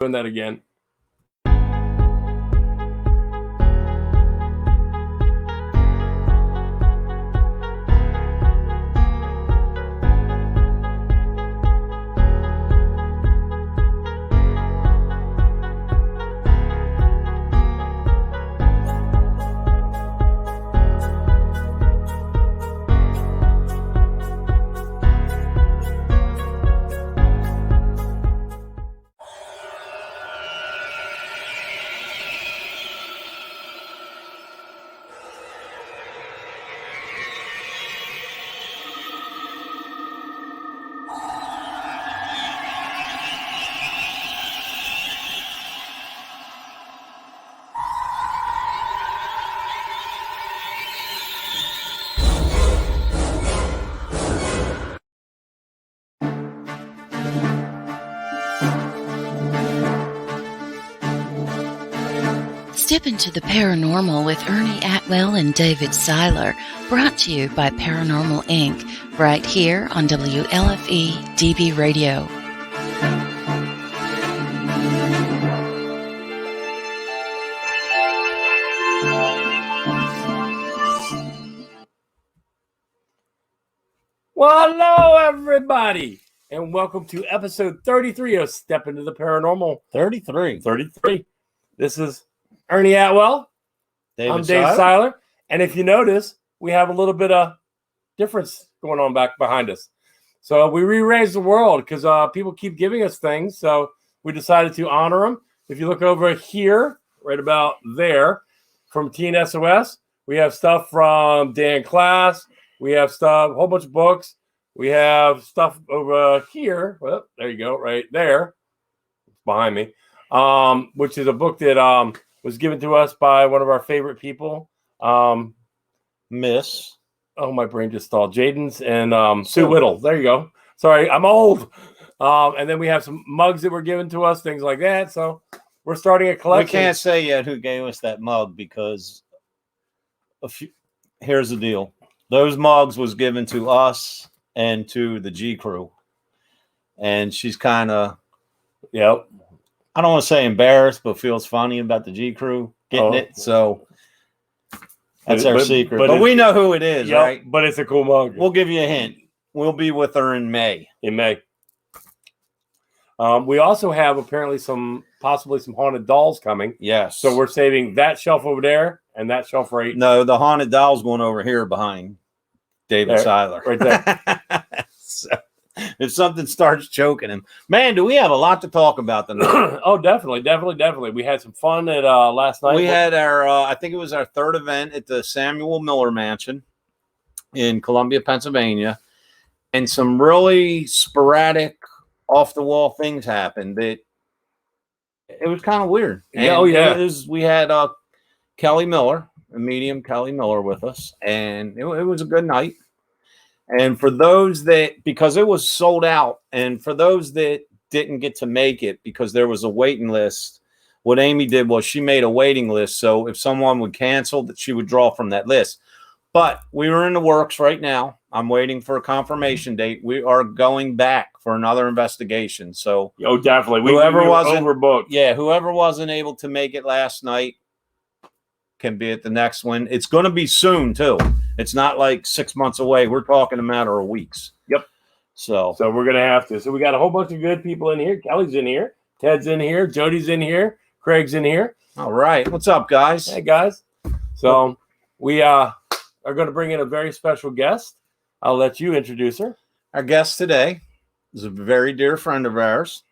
doing that again. Step into the paranormal with Ernie Atwell and David Seiler, brought to you by Paranormal Inc., right here on WLFE DB Radio. Well, hello, everybody, and welcome to episode 33 of Step into the Paranormal. 33. This is Ernie Atwell. I'm Dave Seiler. And if you notice, we have a little bit of difference going on back behind us. So we rearranged the world because people keep giving us things. So we decided to honor them. If you look over here, right about there, from TNSOS, we have stuff from Dan Class. We have stuff, a whole bunch of books. We have stuff over here. Well, there you go, right there. It's behind me. Which is a book that was given to us by one of our favorite people. Miss. Oh, my brain just stalled. Jaden's and Sue Whittle. There you go. Sorry, I'm old. And then we have some mugs that were given to us, things like that. So we're starting a collection. We can't say yet who gave us that mug because here's the deal. Those mugs was given to us and to the G crew. And she's kind of, yep. I don't want to say embarrassed, but feels funny about the G crew getting it. So that's our secret. But we know who it is, yep, right? But it's a cool mug. We'll give you a hint. We'll be with her in May. We also have apparently possibly some haunted dolls coming. Yes. So we're saving that shelf over there and that shelf right. No, the haunted doll's going over here behind David Seiler. Right there. So if something starts choking him, man, do we have a lot to talk about tonight? Oh, definitely. We had some fun at last night. We had our, I think it was our third event at the Samuel Miller Mansion in Columbia, Pennsylvania, and some really sporadic, off-the-wall things happened that it was kind of weird. And we had Kelly Miller, a medium Kelly Miller, with us, and it was a good night. And for those that, because it was sold out, and for those that didn't get to make it because there was a waiting list, what Amy did was she made a waiting list. So if someone would cancel, that she would draw from that list. But we were in the works right now. I'm waiting for a confirmation date. We are going back for another investigation. So definitely. Whoever wasn't overbooked. Yeah, whoever wasn't able to make it last night can be at the next one. It's going to be soon too. It's not like 6 months away. We're talking a matter of weeks. Yep. So we're going to have to. So we got a whole bunch of good people in here. Kelly's in here. Ted's in here. Jody's in here. Craig's in here. All right. What's up, guys? Hey, guys. So we are going to bring in a very special guest. I'll let you introduce her. Our guest today is a very dear friend of ours.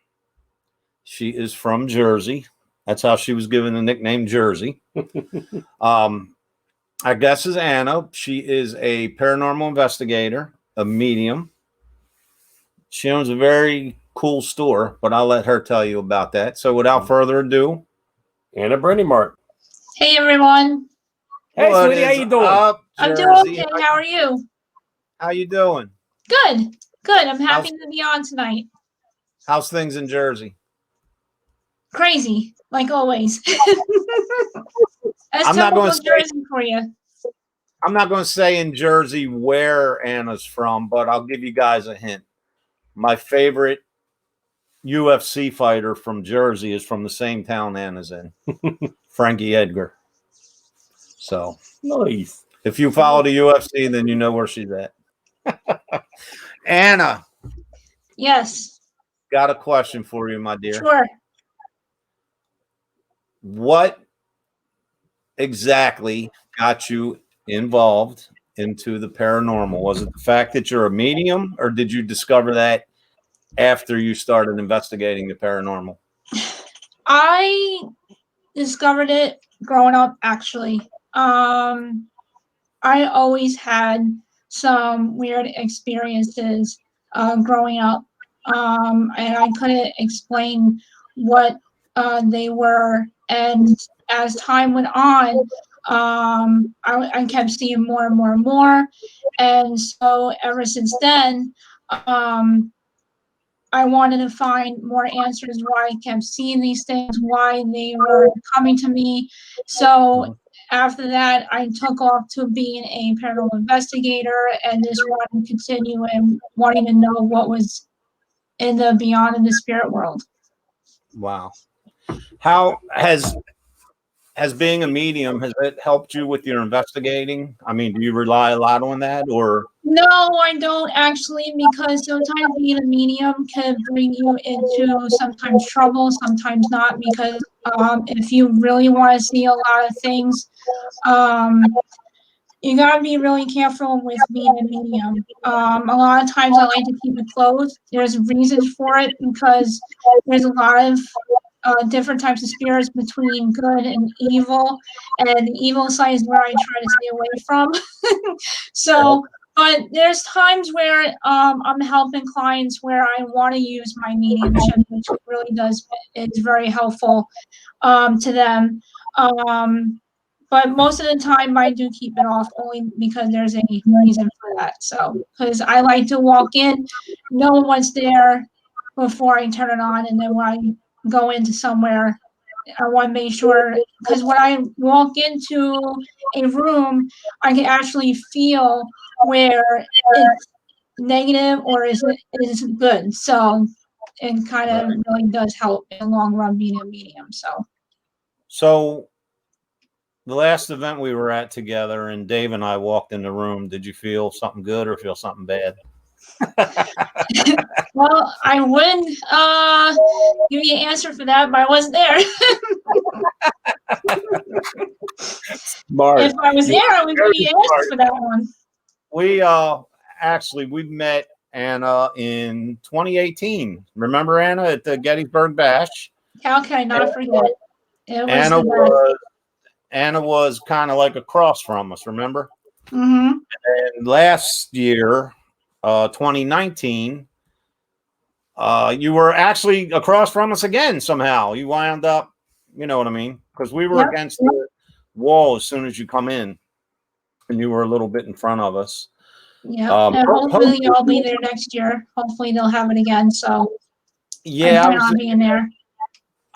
She is from Jersey. That's how she was given the nickname Jersey. Our guest is Anna. She is a paranormal investigator, a medium. She owns a very cool store, but I'll let her tell you about that. So without further ado, Anna Brandimart. Hey, everyone. Hey, sweetie, how you doing? I'm doing okay. How are you? How you doing? Good. I'm happy to be on tonight. How's things in Jersey? Crazy, like always. I'm not going to Jersey for you. I'm not going to say in Jersey where Anna's from, but I'll give you guys a hint. My favorite UFC fighter from Jersey is from the same town Anna's in. Frankie Edgar. So nice. If you follow the UFC, then you know where she's at. Anna. Yes. Got a question for you, my dear. Sure. What exactly got you involved into the paranormal? Was it the fact that you're a medium, or did you discover that after you started investigating the paranormal? I discovered it growing up, actually. I always had some weird experiences growing up, and I couldn't explain what they were. And as time went on, I kept seeing more and more and more. And so ever since then, I wanted to find more answers why I kept seeing these things, why they were coming to me. So after that, I took off to being a paranormal investigator and just wanted to continue and wanting to know what was in the beyond in the spirit world. Wow. How has being a medium, has it helped you with your investigating? I mean, do you rely a lot on that, or? No, I don't actually, because sometimes being a medium can bring you into sometimes trouble, sometimes not, because if you really want to see a lot of things, you gotta be really careful with being a medium. A lot of times I like to keep it closed. There's reasons for it, because there's a lot of different types of spirits between good and evil, and the evil side is where I try to stay away from. So, but there's times where I'm helping clients where I want to use my mediumship, which really is very helpful to them. But most of the time I do keep it off, only because there's a reason for that. So, because I like to walk in, know what's there before I turn it on, and then when I go into somewhere, I want to make sure, because when I walk into a room, I can actually feel where it's negative or is it good. So it kind of really does help in the long run being a medium. So the last event we were at together and Dave and I walked in the room, did you feel something good or feel something bad? Well, I wouldn't give you an answer for that, but I wasn't there. Smart. If I was there, I would give you an answer for that one. We met Anna in 2018. Remember Anna at the Gettysburg Bash? How can I not forget? It was Anna was kind of like across from us, remember? Mm-hmm. And last year, 2019, you were actually across from us again somehow. You wound up, you know what I mean? Because we were against the wall as soon as you come in, and you were a little bit in front of us. Yeah, and hopefully I'll be there next year. Hopefully they'll have it again. So yeah, I plan on being there.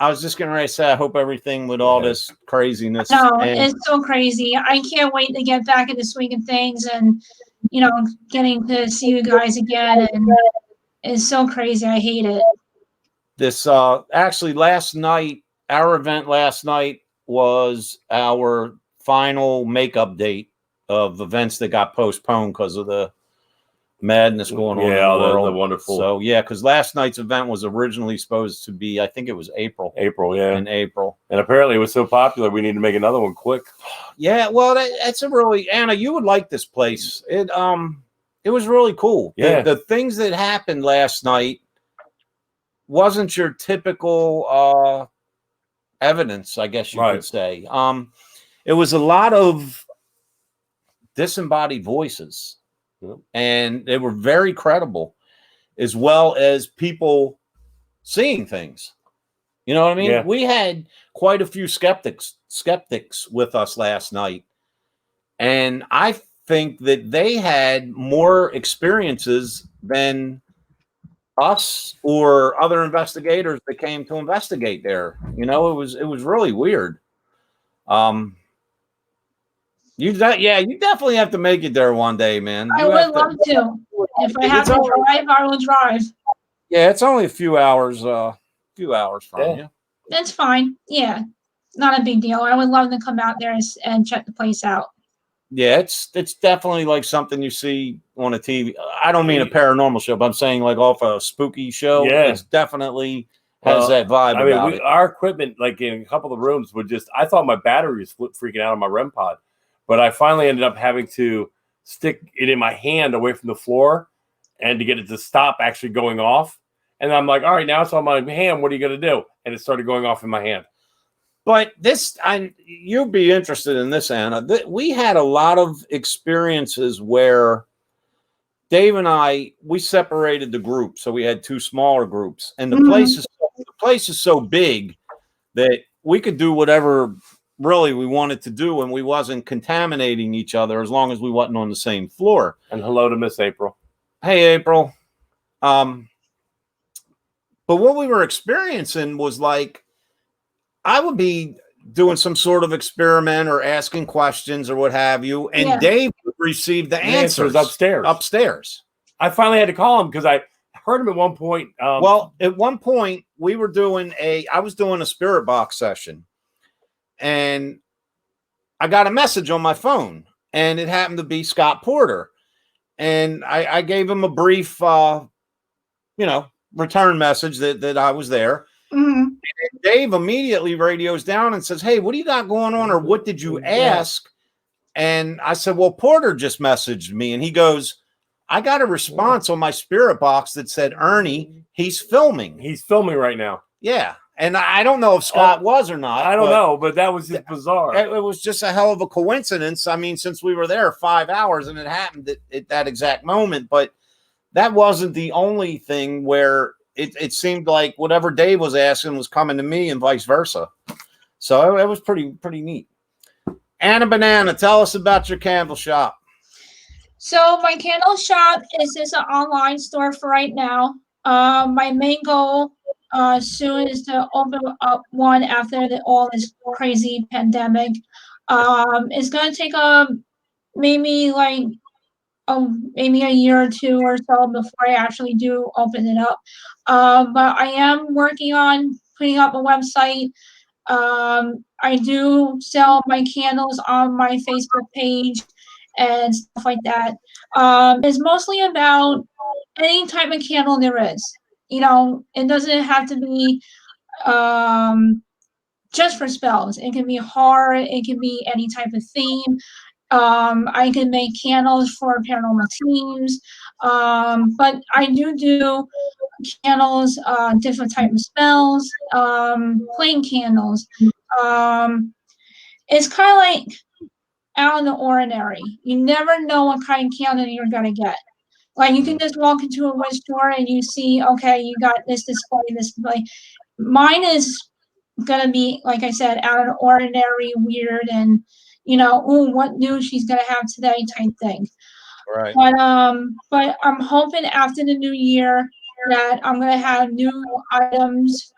I was just going to say, I hope everything with all this craziness. No, it's so crazy. I can't wait to get back into swing of things and, getting to see you guys again. And it's so crazy. I hate it. This actually last night, our event last night was our final makeup date of events that got postponed because of the madness going on in the world. The wonderful. So yeah, because last night's event was originally supposed to be, I think it was April. In April. And apparently it was so popular we need to make another one quick. Yeah, well, that's a really, Anna, you would like this place. It was really cool. Yeah. The things that happened last night wasn't your typical evidence, I guess you could say. It was a lot of disembodied voices. And they were very credible, as well as people seeing things. You know what I mean? Yeah. We had quite a few skeptics with us last night. And I think that they had more experiences than us or other investigators that came to investigate there. It was really weird. You definitely have to make it there one day, man. I would love to. If I have to drive, I will drive. Yeah, it's only a few hours from you. That's fine. Yeah, not a big deal. I would love to come out there and check the place out. Yeah, it's definitely like something you see on a TV. I don't mean a paranormal show, but I'm saying like off a spooky show. Yeah. It's definitely has that vibe about it. Our equipment, like in a couple of the rooms, would just, I thought my battery was freaking out on my REM pod, but I finally ended up having to stick it in my hand away from the floor and to get it to stop actually going off. And I'm like, all right, now it's on my hand. What are you going to do? And it started going off in my hand. But you'll be interested in this, Anna. We had a lot of experiences where Dave and we separated the group. So we had two smaller groups. And the place is so big that we could do whatever really we wanted to do, and we wasn't contaminating each other as long as we wasn't on the same floor. And hello to Miss April. Hey, April. But what we were experiencing was like, I would be doing some sort of experiment or asking questions or what have you, and Dave would receive the answers upstairs. I finally had to call him because I heard him at one point. Well, at one point I was doing a spirit box session, and I got a message on my phone, and it happened to be Scott Porter, and I gave him a brief, return message that I was there. And Dave immediately radios down and says, "Hey, what do you got going on? Or what did you ask?" And I said, "Well, Porter just messaged me." And he goes, "I got a response on my spirit box that said, Ernie, he's filming. He's filming right now." Yeah. And I don't know if Scott was or not. I don't know, but that was just bizarre. It was just a hell of a coincidence. I mean, since we were there 5 hours and it happened at that exact moment, but that wasn't the only thing where it seemed like whatever Dave was asking was coming to me and vice versa. So it was pretty neat. Anna Banana, tell us about your candle shop. So my candle shop is just an online store for right now. My main goal soon is to open up one after all this crazy pandemic. It's going to take maybe a year or two or so before I actually do open it up. But I am working on putting up a website. I do sell my candles on my Facebook page and stuff like that. It's mostly about any type of candle there is. It doesn't have to be just for spells. It can be horror. It can be any type of theme. I can make candles for paranormal teams, but I do candles, different type of spells, plain candles. It's kind of like out of the ordinary. You never know what kind of candle you're gonna get. Like, you can just walk into a witch store and you see, okay, you got this display. Mine is gonna be, like I said, out of the ordinary, weird, and what new she's gonna have today type thing. Right. But I'm hoping after the new year that I'm gonna have new items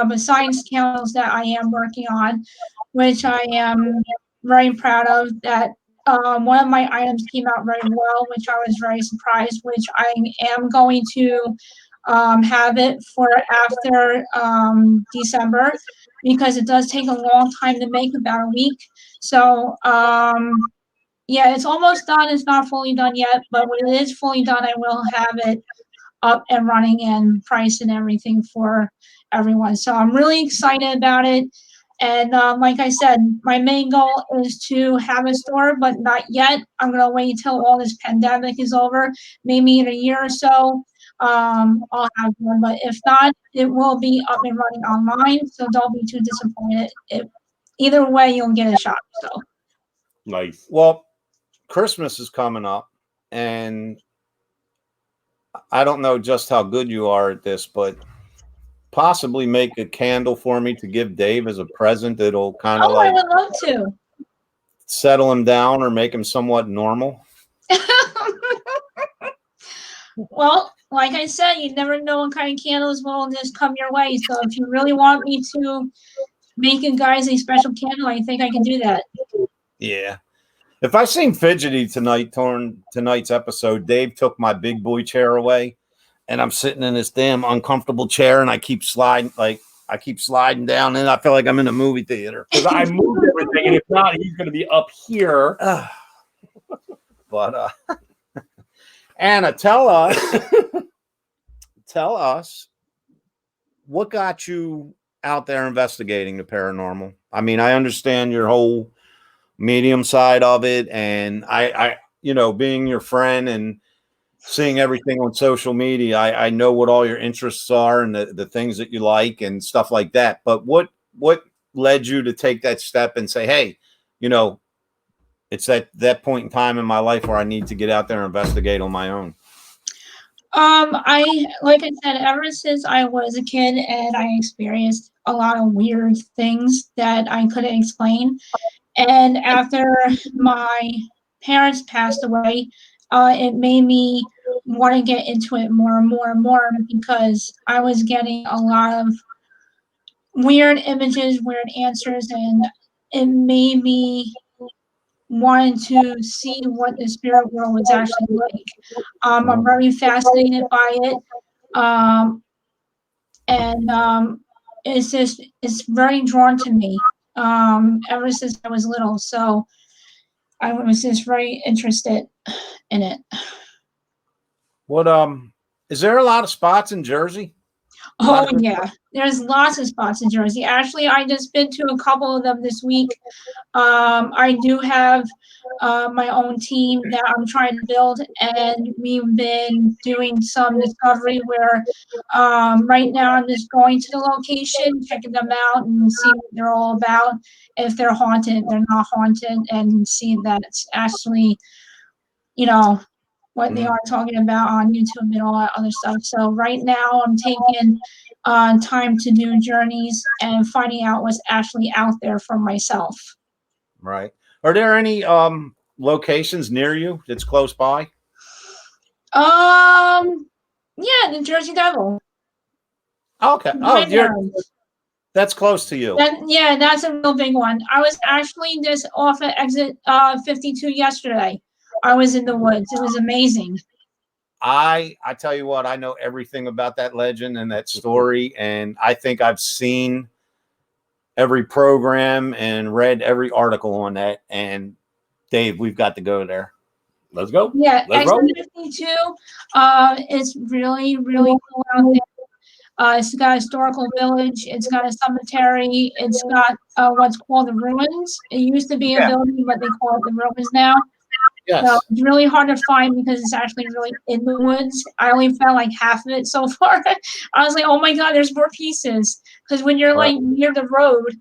besides candles that I am working on, which I am very proud of. That one of my items came out very well, which I was very surprised, which I am going to have it for after December, because it does take a long time to make, about a week. So yeah, it's almost done. It's not fully done yet, but when it is fully done, I will have it up and running and priced and everything for everyone. So I'm really excited about it. And like I said, my main goal is to have a store, but not yet. I'm going to wait until all this pandemic is over. Maybe in a year or so, I'll have one. But if not, it will be up and running online. So don't be too disappointed. Either way, you'll get a shot. So nice. Well, Christmas is coming up, and I don't know just how good you are at this, but possibly make a candle for me to give Dave as a present that'll kind of I would love to settle him down or make him somewhat normal. Well, like I said, you never know what kind of candles will just come your way. So if you really want me to make you guys a special candle, I think I can do that. Yeah. If I seem fidgety tonight's episode, Dave took my big boy chair away, and I'm sitting in this damn uncomfortable chair, and I keep sliding down, and I feel like I'm in a movie theater because I moved everything, and if not, he's going to be up here. But Anna, tell us what got you out there investigating the paranormal. I mean, I understand your whole medium side of it, and I being your friend and seeing everything on social media, I know what all your interests are and the things that you like and stuff like that. But what led you to take that step and say, hey, it's at that point in time in my life where I need to get out there and investigate on my own? Like I said, ever since I was a kid and I experienced a lot of weird things that I couldn't explain. And after my parents passed away, it made me want to get into it more and more and more because I was getting a lot of weird images, weird answers, and it made me want to see what the spirit world was actually like. I'm very fascinated by it. It's very drawn to me ever since I was little. So I was just very interested in it. What is there a lot of spots in Jersey? Oh yeah, there's lots of spots in Jersey. Actually, I just been to a couple of them this week. I do have my own team that I'm trying to build, and we've been doing some discovery where right now I'm just going to the location, checking them out, and seeing what they're all about. If they're haunted, they're not haunted, and see that it's actually, what they are talking about on YouTube and all that other stuff. So right now I'm taking time to do journeys and finding out what's actually out there for myself. Right. Are there any locations near you that's close by? Yeah, the Jersey Devil. Okay. That's close to you. That's a real big one. I was actually just off at exit 52 yesterday. I was in the woods. It was amazing. I tell you what, I know everything about that legend and that story, and I think I've seen every program and read every article on that. And Dave, we've got to go there. Let's go. Yeah, exit 52. It's really, really cool out there. It's got a historical village. It's got a cemetery. It's got what's called the ruins. It used to be a building, but they call it the ruins now. Yes. So it's really hard to find because it's actually really in the woods. I only found like half of it so far. I was like, oh my God, there's more pieces. Because when you're like near the road,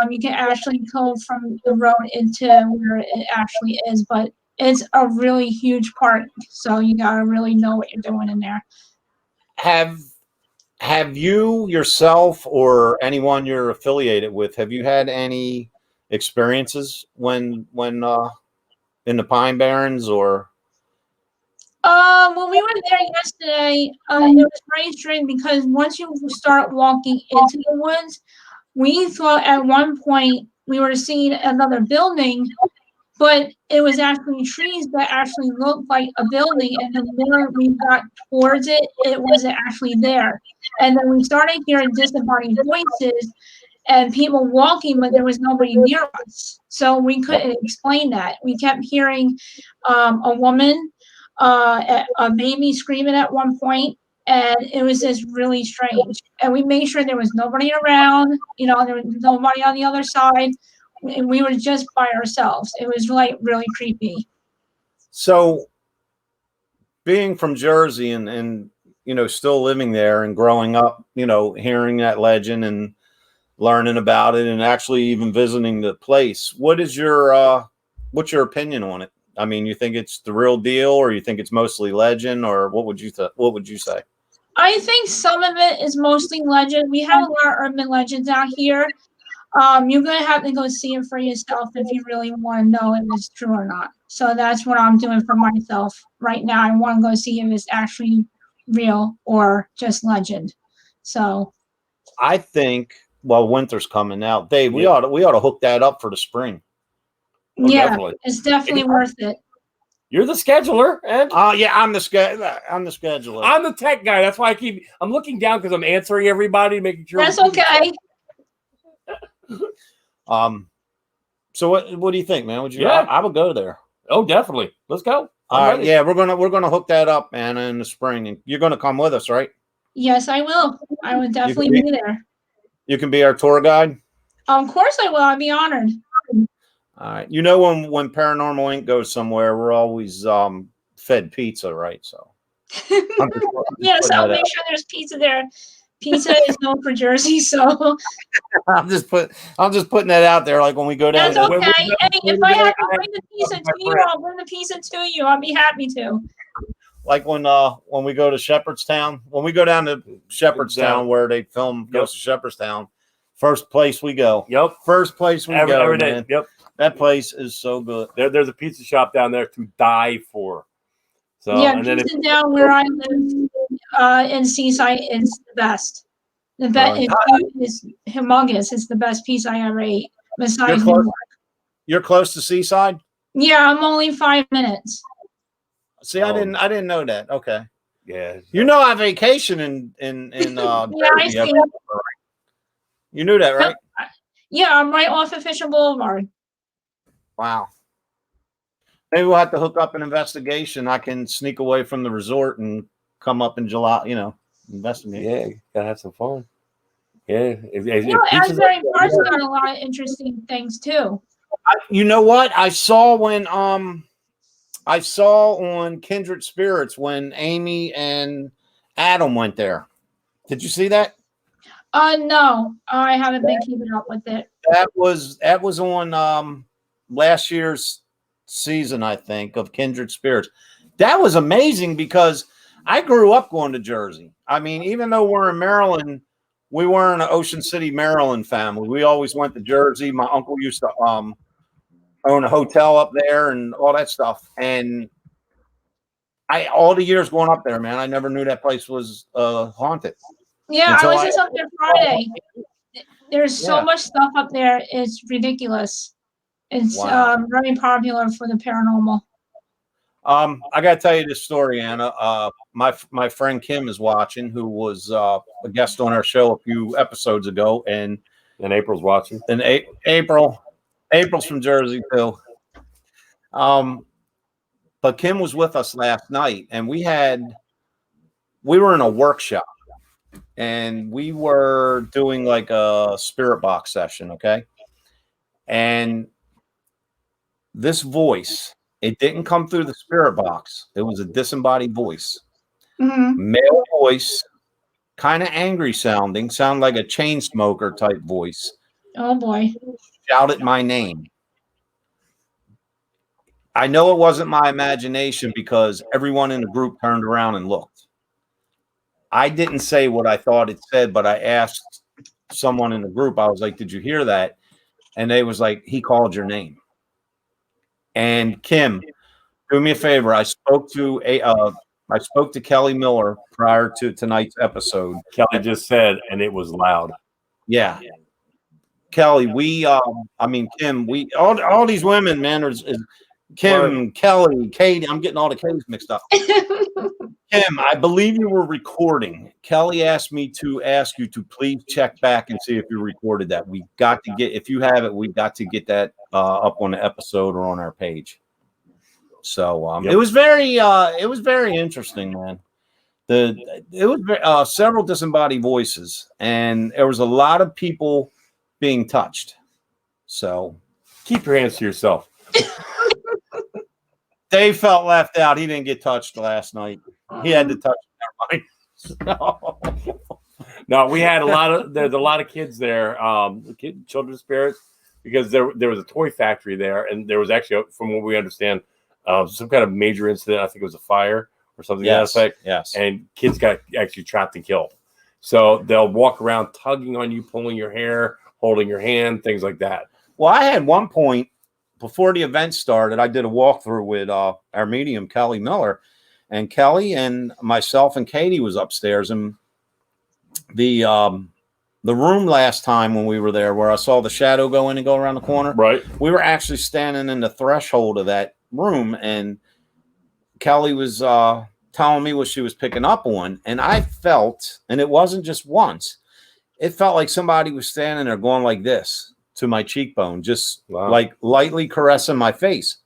you can actually go from the road into where it actually is. But it's a really huge park. So you got to really know what you're doing in there. Have you yourself or anyone you're affiliated with, have you had any experiences when in the Pine Barrens or? When we were there yesterday, it was very strange because once you start walking into the woods, we thought at one point we were seeing another building, but it was actually trees that actually looked like a building. And the more we got towards it, it wasn't actually there. And then we started hearing disembodied voices and people walking, but there was nobody near us. So we couldn't explain that. We kept hearing a woman, a baby screaming at one point, and it was just really strange. And we made sure there was nobody around, there was nobody on the other side. And we were just by ourselves. It was like really creepy. So being from Jersey and still living there and growing up, hearing that legend and learning about it and actually even visiting the place, what's your opinion on it? I mean, you think it's the real deal, or you think it's mostly legend, or what would you say? I think some of it is mostly legend. We have a lot of urban legends out here. You're going to have to go see it for yourself if you really want to know if it's true or not. So that's what I'm doing for myself right now. I want to go see if it's actually real or just legend. So I think, well, winter's coming out, Dave. We ought to hook that up for the spring. Definitely. It's definitely worth it. You're the scheduler, and yeah, I'm the scheduler. I'm the tech guy. That's why I'm looking down because I'm answering everybody, making sure. That's okay. So what do you think, man? Would you? Yeah. I would go there. Oh, definitely. Let's go. All right, yeah, we're gonna hook that up, man, in the spring, and you're gonna come with us, right? Yes, I will. I would definitely be there. You can be our tour guide. Of course I will. I'd be honored. All right. You know, when Paranormal Inc. goes somewhere, we're always fed pizza, right? So Yes, I'll make sure there's pizza there. Pizza is known for Jersey, so I'm just putting that out there. Like when we go down. that's okay. Hey, if I have to bring the pizza to you, I'll bring the pizza to you. I'll be happy to. Like when we go to Shepherdstown, when we go down to Shepherdstown where they film Ghost of Shepherdstown, first place we go. Yep. First place we go every day. Man. Yep. That place is so good. There's a pizza shop down there to die for. So yeah, pizza down where I live in Seaside is the best. The best is humongous. It's the best pizza I ever ate. Besides you're close to Seaside? Yeah, I'm only 5 minutes. See, I didn't know that. Okay. Yeah. You know I vacation in yeah, I see. You knew that, right? Yeah, I'm right off of Fisher Boulevard. Wow. Maybe we'll have to hook up an investigation. I can sneak away from the resort and come up in July, investigate. Yeah, you gotta have some fun. Yeah. Asbury Park's got a lot of interesting things too. You know what? I saw on Kindred Spirits when Amy and Adam went there. Did you see that? No, I haven't been keeping up with it. That was on last year's season, I think, of Kindred Spirits. That was amazing because I grew up going to Jersey. I mean, even though we're in Maryland, we weren't an Ocean City, Maryland family. We always went to Jersey. My uncle used to own a hotel up there and all that stuff. And all the years going up there, man, I never knew that place was haunted. Yeah, I was just up there Friday. There's so much stuff up there. It's ridiculous. It's very popular for the paranormal. I got to tell you this story, Anna. My friend Kim is watching, who was a guest on our show a few episodes ago, and April's watching. And April's from Jersey too. But Kim was with us last night, and we were in a workshop, and we were doing like a spirit box session, okay? And this voice, it didn't come through the spirit box. It was a disembodied voice. Mm-hmm. Male voice, kind of angry sounding, sound like a chain smoker type voice. Oh boy. Shouted my name. I know it wasn't my imagination because everyone in the group turned around and looked. I didn't say what I thought it said, but I asked someone in the group, I was like, did you hear that? And they was like, he called your name. And Kim, do me a favor. I spoke to Kelly Miller prior to tonight's episode. Kelly just said, and it was loud. Yeah. Kelly, Kim, all these women, man, is Kim, Kelly, Katie. I'm getting all the K's mixed up. Kim, I believe you were recording. Kelly asked me to ask you to please check back and see if you recorded that. We got to get, if you have it, we got to get that up on the episode or on our page. So it was very interesting, man. It was several disembodied voices, and there was a lot of people being touched. So keep your hands to yourself. Dave felt left out. He didn't get touched last night. He had to touch everybody. No, we had there's a lot of kids there, children's spirits, because there was a toy factory there, and there was actually, from what we understand, some kind of major incident. I think it was a fire or something to that effect. Yes. And kids got actually trapped and killed. So they'll walk around tugging on you, pulling your hair, holding your hand, things like that. Well, I had one point before the event started, I did a walkthrough with our medium, Kelly Miller, and Kelly and myself and Katie was upstairs, and the room last time when we were there, where I saw the shadow go in and go around the corner, right? We were actually standing in the threshold of that room, and Kelly was telling me what she was picking up on, and I felt, and it wasn't just once, it felt like somebody was standing there going like this to my cheekbone, just like lightly caressing my face.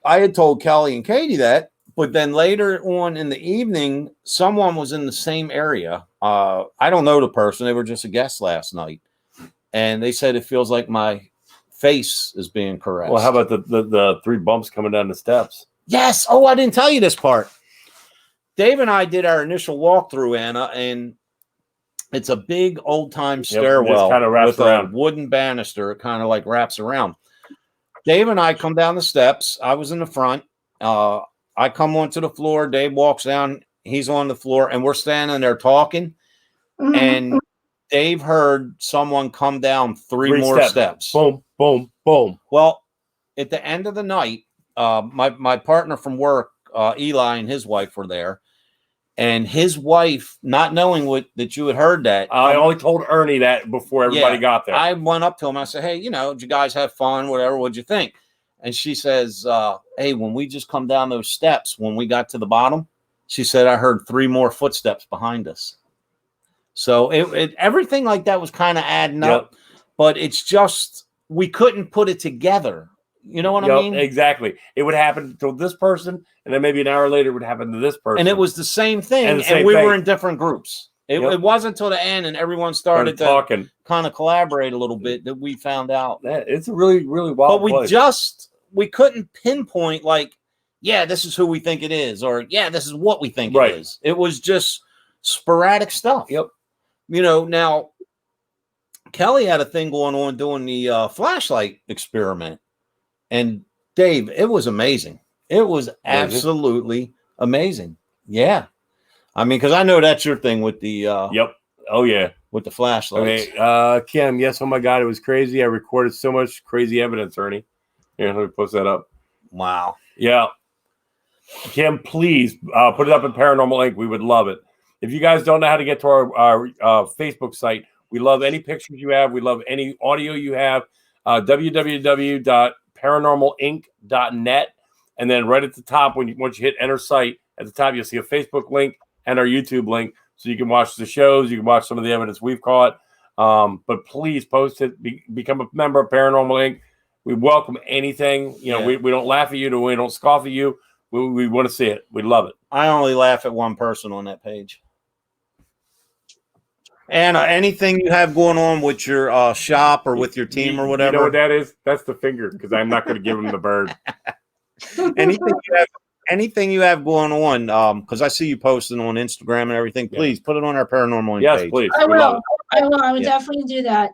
I had told Kelly and Katie that, but then later on in the evening, someone was in the same area. I don't know the person. They were just a guest last night. And they said it feels like my face is being caressed. Well, how about the 3 bumps coming down the steps? Yes. Oh, I didn't tell you this part. Dave and I did our initial walkthrough, Anna, and it's a big old-time stairwell kind of wraps with around. a wooden banister. It kind of like wraps around. Dave and I come down the steps. I was in the front. I come onto the floor. Dave walks down. He's on the floor, and we're standing there talking. And Dave heard someone come down 3 more steps. Boom, boom, boom. Well, at the end of the night, my partner from work, Eli, and his wife were there. And his wife, not knowing that you had heard that. I only told Ernie that before everybody got there. I went up to him. I said, hey, did you guys have fun? Whatever. What'd you think? And she says, hey, when we just come down those steps, when we got to the bottom, she said, I heard 3 more footsteps behind us. So everything like that was kind of adding up. But it's just, we couldn't put it together. You know what I mean? Exactly. It would happen to this person, and then maybe an hour later it would happen to this person. And it was the same thing, and we were in different groups. It wasn't until the end and everyone started talking, kind of collaborate a little bit, that we found out. It's a really, really wild place. But we couldn't pinpoint like, yeah, this is who we think it is, or yeah, this is what we think it is. It was just sporadic stuff. Yep. Now Kelly had a thing going on doing the flashlight experiment. And Dave, it was amazing. It was absolutely amazing. Yeah. I mean, because I know that's your thing with the Yep. Oh yeah. With the flashlights. Okay. Kim, yes, oh my God, it was crazy. I recorded so much crazy evidence, Ernie. Here, let me post that up. Wow. Yeah. Kim, please put it up in Paranormal Inc. We would love it. If you guys don't know how to get to our Facebook site, we love any pictures you have. We love any audio you have. www.paranormalinc.net, and then right at the top, once you hit enter site, at the top you'll see a Facebook link and our YouTube link, so you can watch the shows, you can watch some of the evidence we've caught. But please post it, become a member of Paranormal Inc. We welcome anything. We don't laugh at you, we don't scoff at you. We want to see it. We love it. I only laugh at one person on that page. And anything you have going on with your shop or with your team or whatever. You know what that is? That's the finger, because I'm not going to give him the bird. Anything you have going on, because I see you posting on Instagram and everything, please put it on our Paranormal Yes, page. please. I will. I would definitely do that.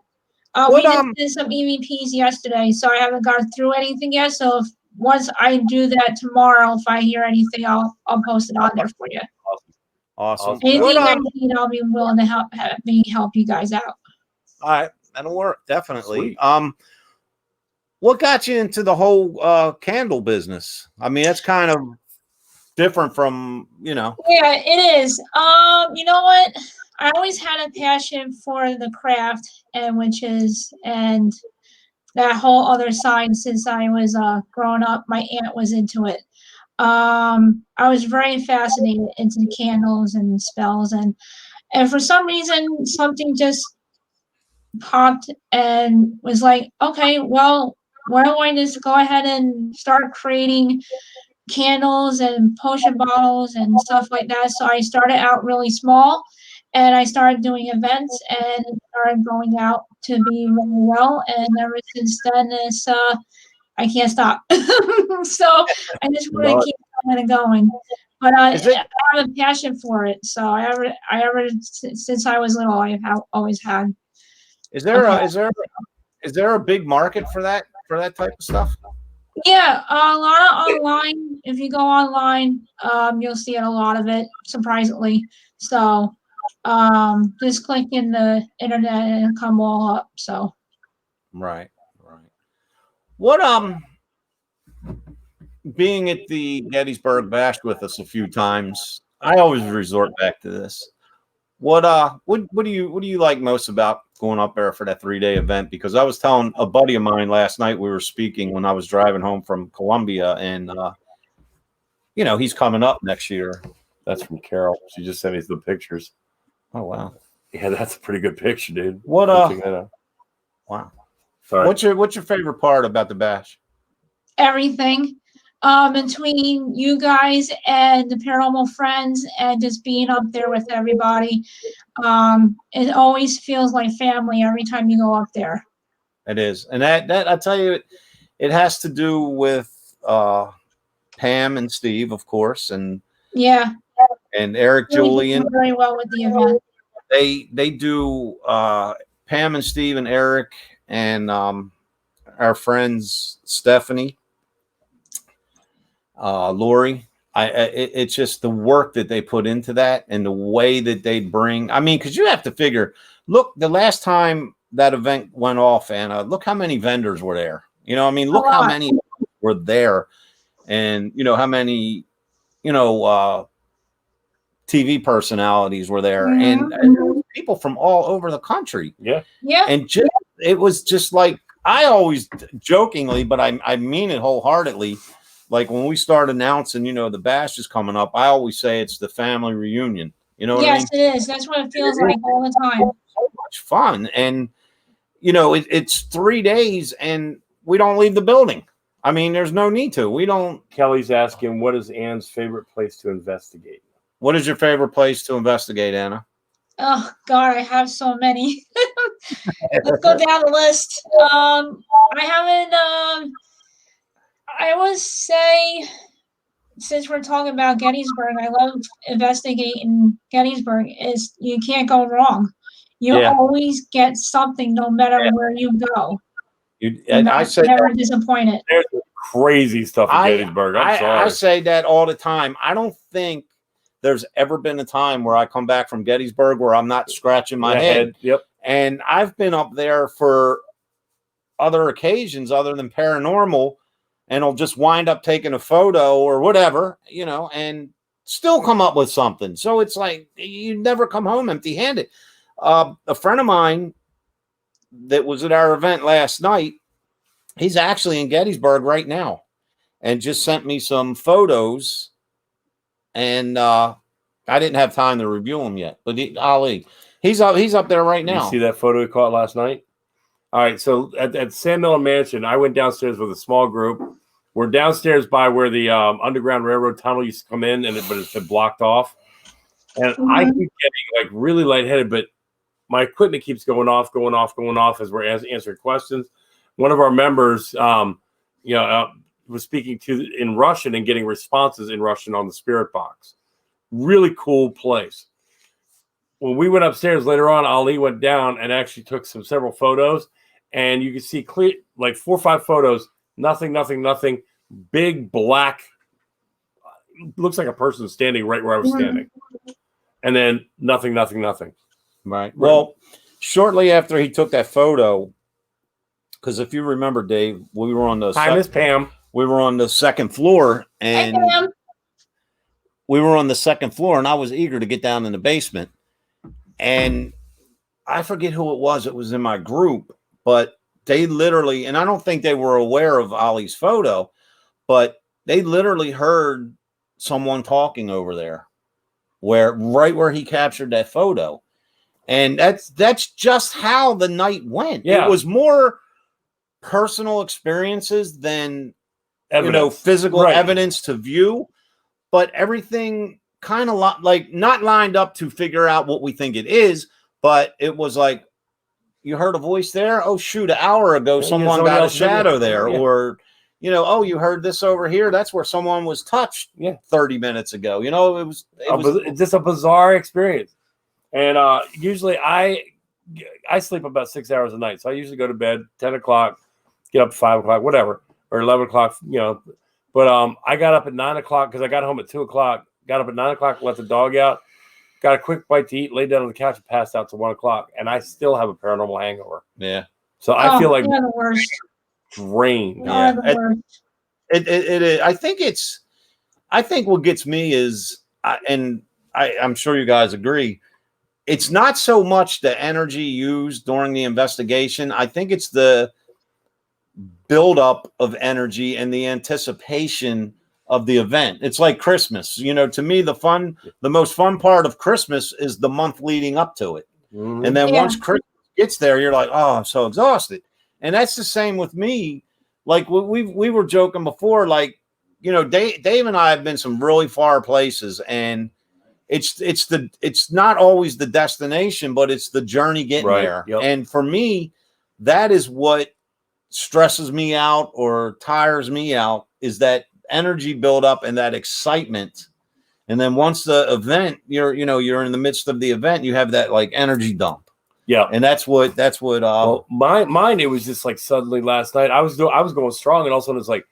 We just did some EVPs yesterday, so I haven't gone through anything yet. So once I do that tomorrow, if I hear anything, I'll post it on there for you. Awesome. Anything I need, I'll be willing to help you guys out. All right, that'll work, definitely. Sweet. What got you into the whole candle business? I mean, that's kind of different from, Yeah, it is. You know what? I always had a passion for the craft and witches and that whole other side since I was growing up. My aunt was into it. I was very fascinated into the candles and spells, and for some reason something just popped and was like, okay, well, why don't I just go ahead and start creating candles and potion bottles and stuff like that. So I started out really small, and I started doing events and started going out to be really well, and ever since then it's I can't stop. So I just want to keep going and going. But I have a passion for it. So I ever since I was little, I have always had. Is there a big market for that type of stuff? Yeah, a lot of online. If you go online, you'll see a lot of it. Surprisingly, so just click in the internet and it'll come all up. So. Right. What being at the Gettysburg Bash with us a few times, I always resort back to this. What do you like most about going up there for that 3-day event? Because I was telling a buddy of mine last night, we were speaking when I was driving home from Columbia, and you know, he's coming up next year. That's from Carol. She just sent me the pictures. Oh wow. Yeah, that's a pretty good picture, dude. What wow. Sorry. What's your favorite part about the bash? Everything. Between you guys and the paranormal friends and just being up there with everybody. It always feels like family every time you go up there. It is. And that I tell you, it has to do with Pam and Steve, of course, and Eric, really Julian. Very well with the event. They do Pam and Steve and Eric and our friends Stephanie, Lori. It's just the work that they put into that and the way that they bring. I mean, because you have to figure. Look, the last time that event went off, Anna, look how many vendors were there. You know, I mean, look how many were there, and you know how many, TV personalities were there, and people from all over the country. Yeah. And it was just like, I always jokingly, but I mean it wholeheartedly. Like when we start announcing, the bash is coming up, I always say it's the family reunion. You know what I mean? Yes, it is. That's what it feels like all the time. So much fun. And, it's 3 days and we don't leave the building. I mean, there's no need to. We don't. Kelly's asking, what is Anne's favorite place to investigate? What is your favorite place to investigate, Anna? Oh, God, I have so many. Let's go down the list. I would say, since we're talking about Gettysburg, I love investigating Gettysburg. You can't go wrong. You always get something no matter where you go. I said never disappointed. There's crazy stuff in Gettysburg. I'm sorry. I say that all the time. I don't think there's ever been a time where I come back from Gettysburg where I'm not scratching my head. Yep. And I've been up there for other occasions other than paranormal, and I'll just wind up taking a photo or whatever, and still come up with something. So it's like you never come home empty-handed. A friend of mine that was at our event last night, he's actually in Gettysburg right now and just sent me some photos. And I didn't have time to review them yet, but he's up there right now. You see that photo we caught last night? All right, so at Sam Miller Mansion, I went downstairs with a small group. We're downstairs by where the Underground Railroad tunnel used to come in, but it's been blocked off. And I keep getting really lightheaded, but my equipment keeps going off as we're answering questions. One of our members, was speaking in Russian and getting responses in Russian on the spirit box. Really cool place. When we went upstairs later on, Ali went down and actually took several photos, and you can see clear, 4 or 5 photos. Nothing. Big black. Looks like a person standing right where I was standing. And then nothing. Right. Well, shortly after he took that photo, because if you remember, Dave, we were on the Pam. We were on the second floor, and I was eager to get down in the basement. And I forget who it was. It was in my group, but they literally, and I don't think they were aware of Ollie's photo, but they literally heard someone talking over there, right where he captured that photo. And that's just how the night went. Yeah. It was more personal experiences than physical evidence to view, but everything kind of not lined up to figure out what we think it is, but it was like, you heard a voice there. Oh shoot! An hour ago, someone got a shadow there, or you heard this over here. That's where someone was touched 30 minutes ago. It was just a bizarre experience. And usually I sleep about 6 hours a night. So I usually go to bed 10 o'clock, get up at 5 o'clock, whatever, or 11 o'clock, But I got up at 9 o'clock because I got home at 2 o'clock, got up at 9 o'clock, let the dog out, got a quick bite to eat, laid down on the couch and passed out till 1 o'clock. And I still have a paranormal hangover. Yeah. So I feel like the worst. Drained. Yeah. I think what gets me is, I'm sure you guys agree, it's not so much the energy used during the investigation. I think it's the buildup of energy and the anticipation of the event. It's like Christmas. You know, to me, the most fun part of Christmas is the month leading up to it. Mm-hmm. And then once Christmas gets there, you're like, oh, I'm so exhausted. And that's the same with me. Like we were joking before, like, you know, Dave and I have been some really far places, and it's not always the destination, but it's the journey getting there. Yep. And for me, that is what stresses me out or tires me out, is that energy buildup and that excitement. And then once the event, you're in the midst of the event, you have that like energy dump. Yeah. And that's what well, mine, it was just like suddenly last night I was going strong, and all of a sudden it's like,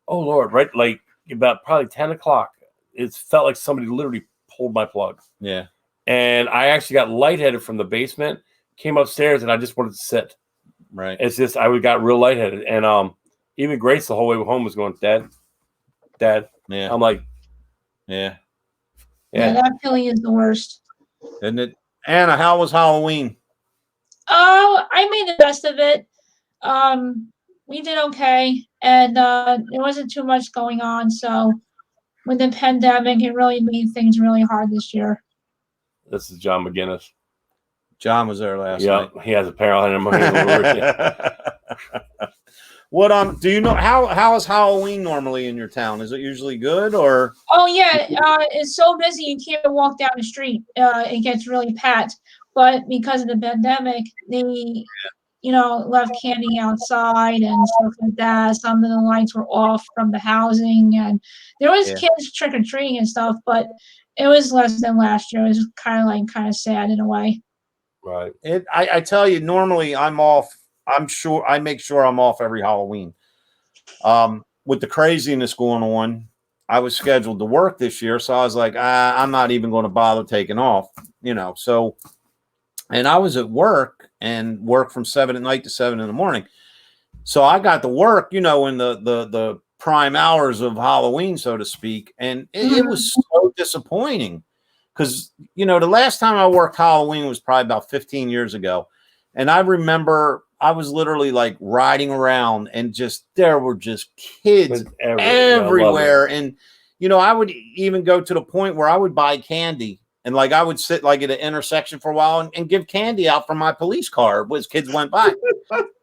oh Lord, right? Like about probably 10 o'clock, it felt like somebody literally pulled my plug. Yeah. And I actually got lightheaded from the basement, came upstairs, and I just wanted to sit. Right. It's just, I got real lightheaded. And even Grace the whole way home was going, Dad. Yeah. I'm like, yeah, that feeling is the worst. Isn't it? Anna, how was Halloween? Oh, I made the best of it. We did okay, and there wasn't too much going on. So with the pandemic, it really made things really hard this year. This is John McGinnis. John was there last night. He has a pair on him. What do you know? How is Halloween normally in your town? Is it usually good or? Oh yeah, it's so busy you can't walk down the street. It gets really packed. But because of the pandemic, they, left candy outside and stuff like that. Some of the lights were off from the housing, and there was kids trick or treating and stuff. But it was less than last year. It was kind of sad in a way. Right. I tell you, normally I'm off. I make sure I'm off every Halloween. With the craziness going on, I was scheduled to work this year, so I was like, I'm not even going to bother taking off, So, and I was at work from 7 at night to 7 in the morning. So I got to work, in the prime hours of Halloween, so to speak, and it was so disappointing because the last time I worked Halloween was probably about 15 years ago, and I remember I was literally like riding around and there were just kids everywhere. And, I would even go to the point where I would buy candy and like, I would sit like at an intersection for a while and give candy out from my police car as kids went by.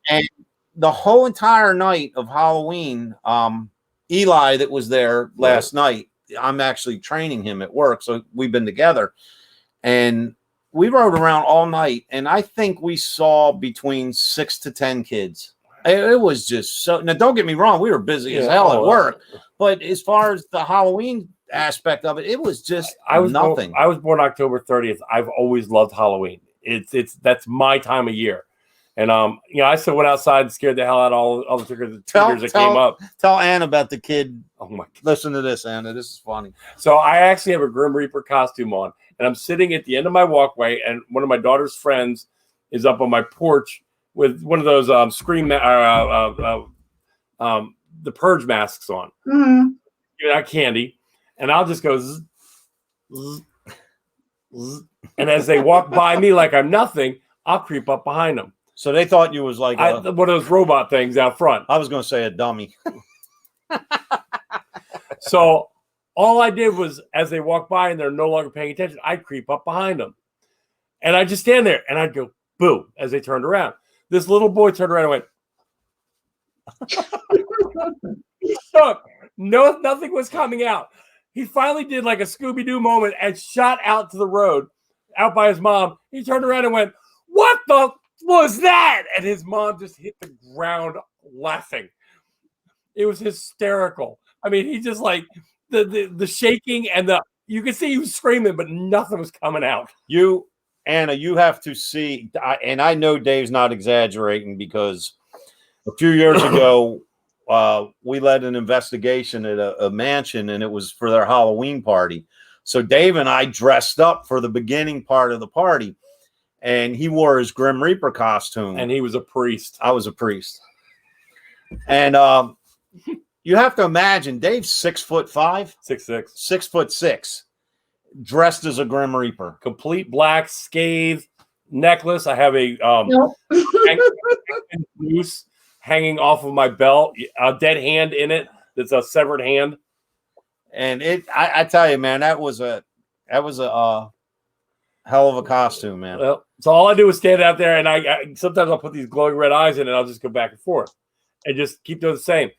And the whole entire night of Halloween, Eli that was there last night, I'm actually training him at work. So we've been together and we rode around all night, and I think we saw between 6 to 10 kids. It was just so. Now, don't get me wrong; we were busy as hell at work, but as far as the Halloween aspect of it, it was just nothing. I was born October 30th. I've always loved Halloween. That's my time of year, and I still went outside and scared the hell out of all the trickers that came up. Tell Ann about the kid. Oh my! Listen to this, Anna. This is funny. So I actually have a Grim Reaper costume on. And I'm sitting at the end of my walkway, and one of my daughter's friends is up on my porch with one of those the purge masks on. Mm-hmm. Giving out candy, and I'll just go zzz, zzz, zzz. And as they walk by me like I'm nothing, I'll creep up behind them. So they thought you was like one of those robot things out front. I was going to say a dummy. So all I did was, as they walk by and they're no longer paying attention, I'd creep up behind them. And I'd just stand there and I'd go, boo, as they turned around. This little boy turned around and went, shook. No, nothing was coming out. He finally did like a Scooby-Doo moment and shot out to the road, out by his mom. He turned around and went, what the was that? And his mom just hit the ground laughing. It was hysterical. I mean, he just like, the shaking and you could see he was screaming, but nothing was coming out. Anna, you have to see, and I know Dave's not exaggerating because a few years ago, we led an investigation at a mansion and it was for their Halloween party. So Dave and I dressed up for the beginning part of the party and he wore his Grim Reaper costume. And he was a priest. I was a priest. And, you have to imagine Dave's 6'5", 6'6", 6'6", dressed as a Grim Reaper, complete black scathe necklace. I have a noose hanging off of my belt, a dead hand in it. That's a severed hand. And I tell you, man, that was a hell of a costume, man. Well, so all I do is stand out there, and I sometimes I'll put these glowing red eyes in, and I'll just go back and forth, and just keep doing the same.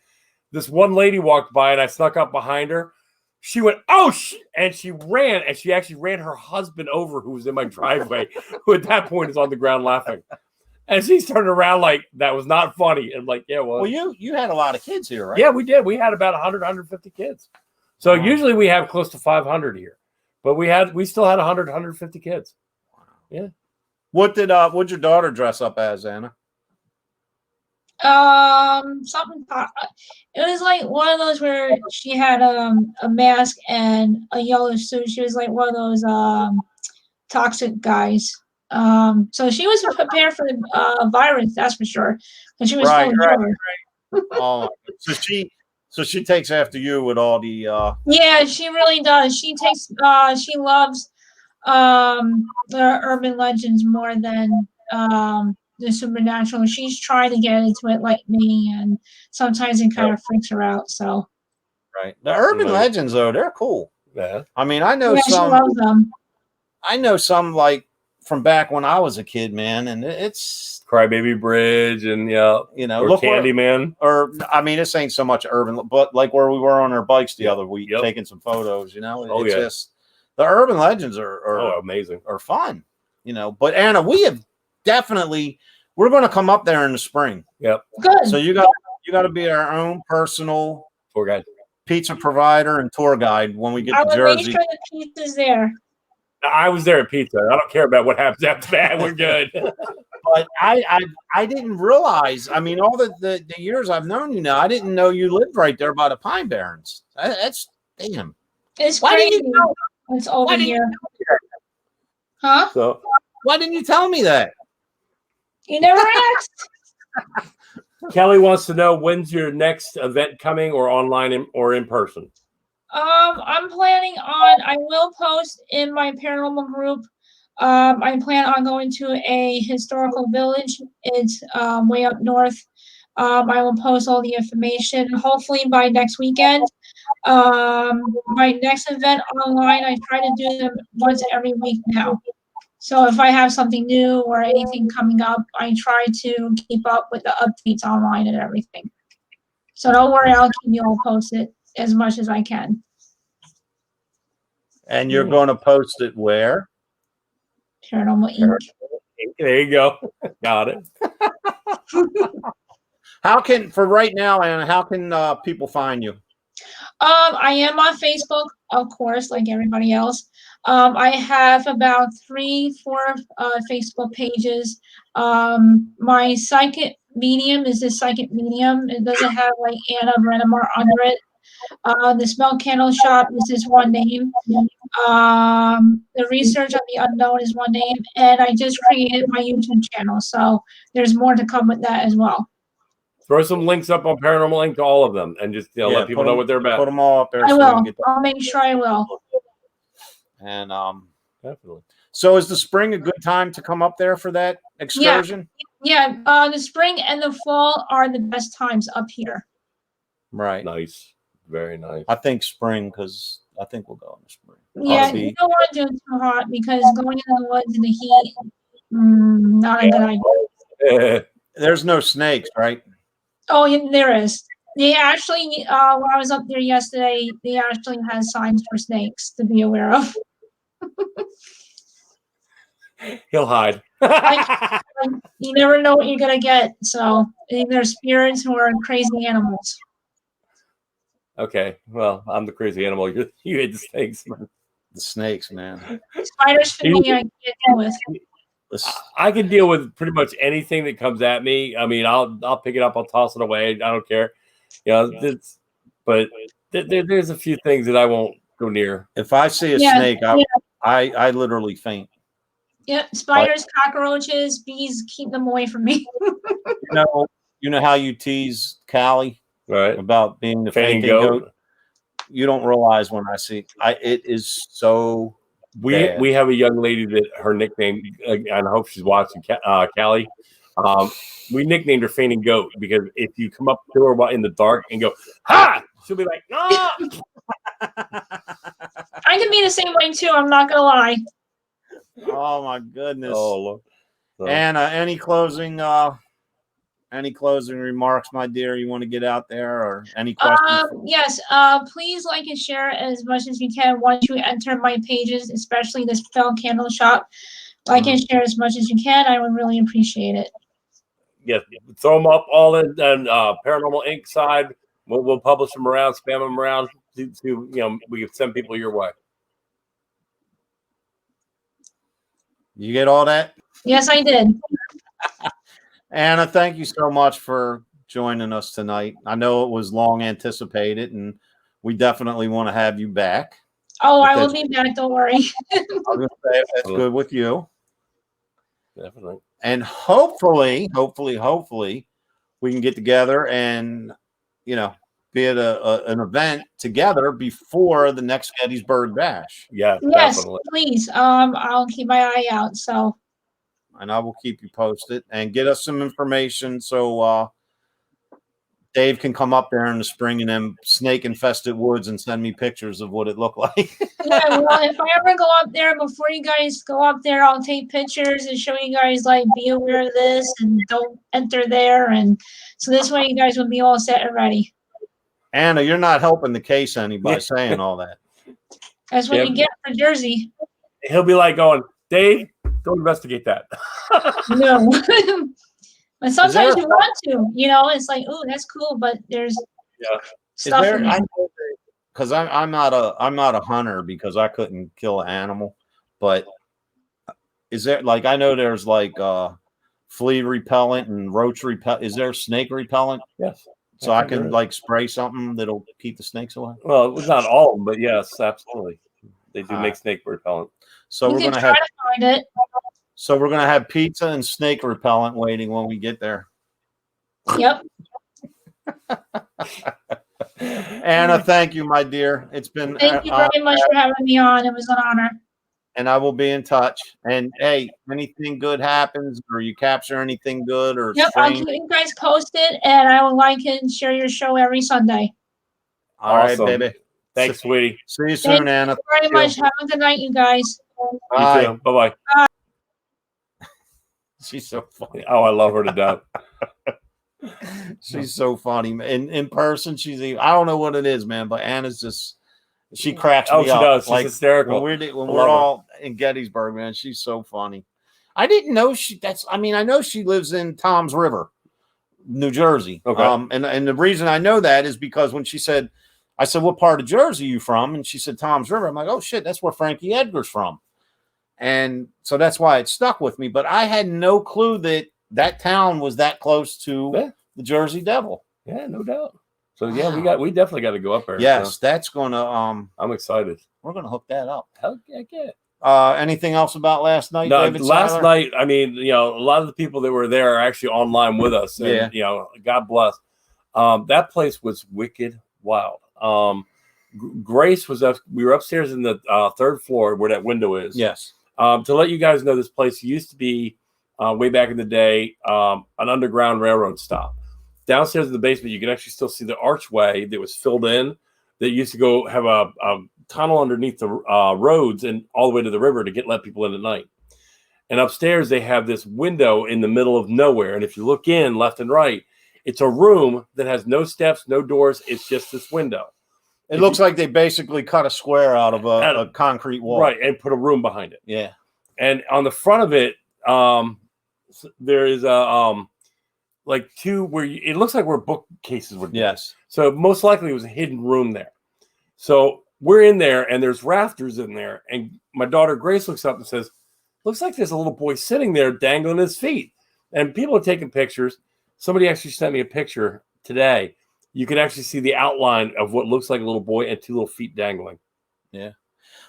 This one lady walked by, and I snuck up behind her. She went, oh, and she ran, and she actually ran her husband over, who was in my driveway, who at that point is on the ground laughing. And she's turning around like that was not funny. And I'm like, yeah, well, you had a lot of kids here, right? Yeah, we did. We had about 100, 150 kids. So usually we have close to 500 here, but we still had 100, 150 kids. Yeah. What'd your daughter dress up as, Anna? Something. It was like one of those where she had a mask and a yellow suit. She was like one of those toxic guys. So she was prepared for the virus, that's for sure. And she was right. Oh, so she takes after you with all the. Yeah, she really does. She loves the urban legends more than the supernatural. She's trying to get into it like me, and sometimes it kind of freaks her out. So, right, the urban legends though, they're cool. Yeah, I mean, I know some. She loves them. I know some like from back when I was a kid, man, and it's Crybaby Bridge, and or Candyman. Or I mean, this ain't so much urban, but like where we were on our bikes the other week, taking some photos. It's just the urban legends are amazing, are fun. But Anna, we have we're going to come up there in the spring. Yep. Good. So you got to be our own personal tour guide, pizza provider, and tour guide when we get to Jersey. I will make sure the pizza's there. I was there at pizza. I don't care about what happens after that. We're good. But I didn't realize. I mean, all the years I've known you now, I didn't know you lived right there by the Pine Barrens. That's damn. It's why crazy. Didn't you know? It's over here. Huh? So why didn't you tell me that? You never asked. Kelly wants to know, when's your next event coming, or online or in person? I'm planning on. I will post in my paranormal group. I plan on going to a historical village. It's way up north. I will post all the information. Hopefully by next weekend. My next event online, I try to do them once every week now. So if I have something new or anything coming up, I try to keep up with the updates online and everything. So don't worry, I'll keep you all posted as much as I can. And you're going to post it where? Paranormal Inc. There you go. Got it. For right now, Anna, how can people find you? I am on Facebook, of course, like everybody else. I have about 3-4 Facebook pages. My psychic medium is the psychic medium. It doesn't have like Anna Brandimart under it. The Smell Candle Shop is just one name. The Research of the Unknown is one name. And I just created my YouTube channel. So there's more to come with that as well. Throw some links up on Paranormal Inc. to all of them, and just let people know what they're about. Put them all up there. I will. I'll make sure I will. And definitely. So is the spring a good time to come up there for that excursion? Yeah. The spring and the fall are the best times up here. Right. Nice. Very nice. I think spring, because I think we'll go in the spring. Yeah, you don't want to do it too hot, because going in the woods in the heat, not a good idea. There's no snakes, right? Oh, yeah, there is. They actually, when I was up there yesterday, they actually had signs for snakes to be aware of. He'll hide. You never know what you're going to get. So there's spirits who are crazy animals. Okay, well, I'm the crazy animal. You hate the snakes. The snakes, man. Spiders for me, I can't deal with. I can deal with pretty much anything that comes at me. I mean, I'll pick it up, I'll toss it away. I don't care. But there's a few things that I won't go near. If I see a snake, I literally faint. Yep, spiders, cockroaches, bees, keep them away from me. You know how you tease Callie, right, about being the fainting goat? You don't realize when I see it is so. We have a young lady that her nickname, and I hope she's watching, Callie. We nicknamed her Fainting Goat because if you come up to her in the dark and go, "Ha!" she'll be like, no. I can be the same way too. I'm not gonna lie. Oh my goodness. Oh, look. So, Anna, any closing remarks, my dear, you want to get out there, or any questions? Yes. Please like and share as much as you can once you enter my pages, especially this Fell Candle Shop. Like and share as much as you can. I would really appreciate it. yeah, throw them up all in Paranormal Inc. side. We'll publish them around, spam them around to we can send people your way. You get all that? Yes, I did. Anna, thank you so much for joining us tonight. I know it was long anticipated, and we definitely want to have you back. Oh, I will be back. Don't worry. I was going to say, if that's good with you. Definitely. And hopefully, we can get together and, be at an event together before the next Gettysburg Bash. Yeah, yes, definitely. Please. I'll keep my eye out. So. And I will keep you posted and get us some information so Dave can come up there in the spring in them snake-infested woods and send me pictures of what it looked like. Yeah, well, if I ever go up there, before you guys go up there, I'll take pictures and show you guys, like, be aware of this and don't enter there. And so this way you guys will be all set and ready. Anna, you're not helping the case any by saying all that. That's what you get for Jersey. He'll be like going, Dave, go investigate that. No. But sometimes you want to, it's like, oh, that's cool, but there's stuff in there. Because I'm not a hunter because I couldn't kill an animal, but is there, like, I know there's like flea repellent and roach repellent. Is there snake repellent? Yes. So I can like spray something that'll keep the snakes away. Well, it was not all of them, but yes, absolutely. They do make snake repellent. So we're gonna find it. So we're gonna have pizza and snake repellent waiting when we get there. Yep. Anna, thank you, my dear. It's been thank you very much for having me on. It was an honor. And I will be in touch. And hey, anything good happens or you capture anything good or I'll keep you guys posted, and I will like and share your show every Sunday. All right, baby. Thanks, sweetie. See you soon, Anna. Thank you very much. Have a good night, you guys. Bye. You too. Bye-bye. Bye. She's so funny. Oh, I love her to death. She's so funny. In person, I don't know what it is, man, but Anna's just, she cracks me up. Oh, she does. She's like, hysterical. When we're all in Gettysburg, man, she's so funny. I didn't know I know she lives in Toms River, New Jersey. Okay. And the reason I know that is because when I said, what part of Jersey are you from? And she said, Toms River. I'm like, oh shit, that's where Frankie Edgar's from. And so that's why it stuck with me. But I had no clue that town was that close to the Jersey Devil. Yeah, no doubt. So yeah, we definitely got to go up there. Yes, so. That's gonna I'm excited. We're gonna hook that up. Hell yeah. Anything else about last night? No, David last Seiler? night, I mean, a lot of the people that were there are actually online with us. And, God bless. That place was wicked wild. Grace was up. We were upstairs in the third floor where that window is. Yes. To let you guys know, this place used to be way back in the day an underground railroad stop. Downstairs in the basement, you can actually still see the archway that was filled in. That used to go have a tunnel underneath the roads and all the way to the river to let people in at night. And upstairs, they have this window in the middle of nowhere. And if you look in left and right, it's a room that has no steps, no doors. It's just this window. It looks like they basically cut a square out of a concrete wall. Right, and put a room behind it. Yeah. And on the front of it, there is a like two where it looks like where bookcases would be. Yes. So most likely it was a hidden room there. So we're in there and there's rafters in there. And my daughter Grace looks up and says, looks like there's a little boy sitting there dangling his feet. And people are taking pictures. Somebody actually sent me a picture today. You can actually see the outline of what looks like a little boy and two little feet dangling. Yeah.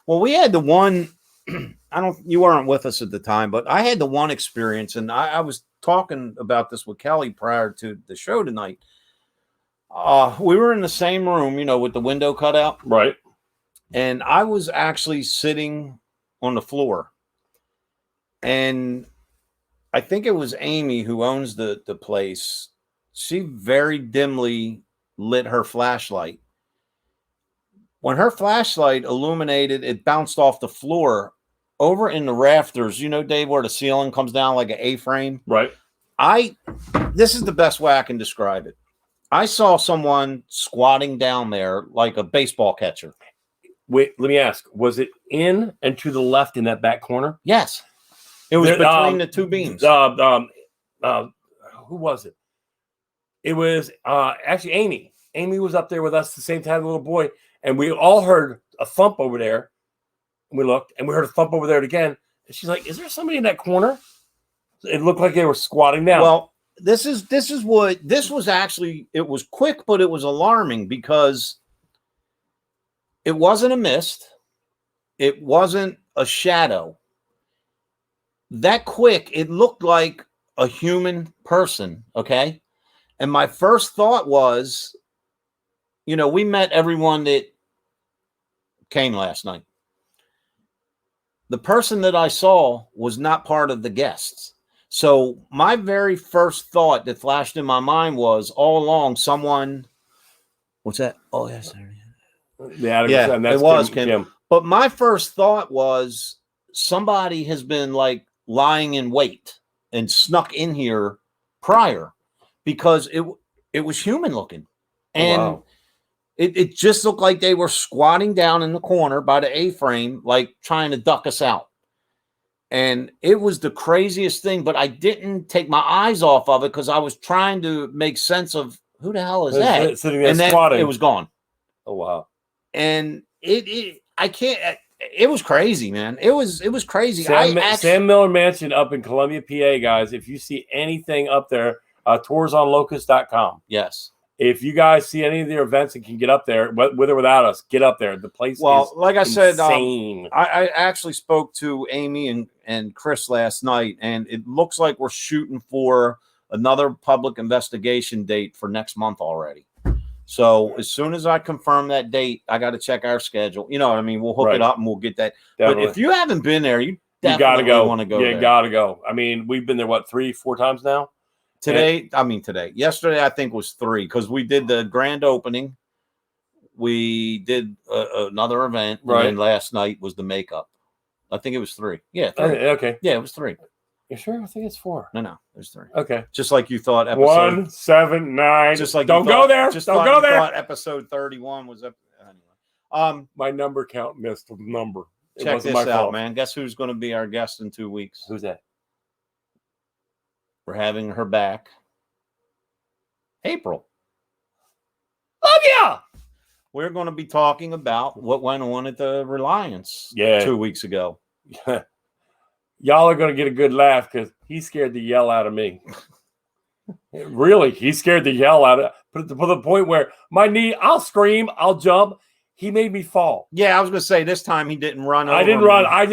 Well, we had the one, you weren't with us at the time, but I had the one experience, and I was talking about this with Kelly prior to the show tonight. We were in the same room, with the window cut out. Right. And I was actually sitting on the floor. And I think it was Amy who owns the place. She very dimly lit her flashlight When her flashlight illuminated, it bounced off the floor over in the rafters. You know, Dave, where the ceiling comes down like an A-frame? Right. This is the best way I can describe it. I saw someone squatting down there like a baseball catcher. Wait, let me ask. Was it in and to the left in that back corner? Yes. It was between the two beams. Who was it? It was actually Amy. Amy was up there with us the same time, the little boy, and we all heard a thump over there. And we looked, and we heard a thump over there again. And she's like, "Is there somebody in that corner?" It looked like they were squatting down. Well, this was actually, it was quick, but it was alarming because it wasn't a mist. It wasn't a shadow. That quick, it looked like a human person, okay? And my first thought was, you know, we met everyone that came last night. The person that I saw was not part of the guests. So my very first thought that flashed in my mind was all along someone, what's that? Oh, yes. Yeah, it was Kim. But my first thought was somebody has been like lying in wait and snuck in here prior because it was human looking. And wow. It just looked like they were squatting down in the corner by the A-frame, like trying to duck us out. And it was the craziest thing, but I didn't take my eyes off of it because I was trying to make sense of who the hell is that? Sitting there and then squatting. It was gone. Oh, wow. And it was crazy, man. It was crazy. Sam Miller Mansion up in Columbia, PA, guys. If you see anything up there, toursonlocust.com. Yes. If you guys see any of their events and can get up there, with or without us, get up there. The place is like I said, insane. I actually spoke to Amy and Chris last night, and it looks like we're shooting for another public investigation date for next month already. So as soon as I confirm that date, I got to check our schedule. You know what I mean? We'll hook it up and we'll get that. Definitely. But if you haven't been there, you got to go. Want to go. Yeah, you got to go. I mean, we've been there, 3-4 times now? Today. Yesterday, I think was 3 because we did the grand opening. We did another event. Right. And last night was the makeup. I think it was 3. Yeah. 3. Okay. Yeah, it was 3. You sure? I think it's 4. No, there's 3. Okay. Just like you thought. Episode 1, 7, 9. Just like don't go there. Just don't go there. Thought episode 31 was up. Anyway. My number count missed a number. Check this out, man. Guess who's going to be our guest in 2 weeks? Who's that? We're having her back. April. Oh yeah. We're going to be talking about what went on at the Reliance 2 weeks ago. Y'all are going to get a good laugh because he scared the yell out of me. Really, he scared the yell out of to the point where my knee, I'll scream, I'll jump. He made me fall. Yeah, I was going to say this time he didn't run. I didn't run. I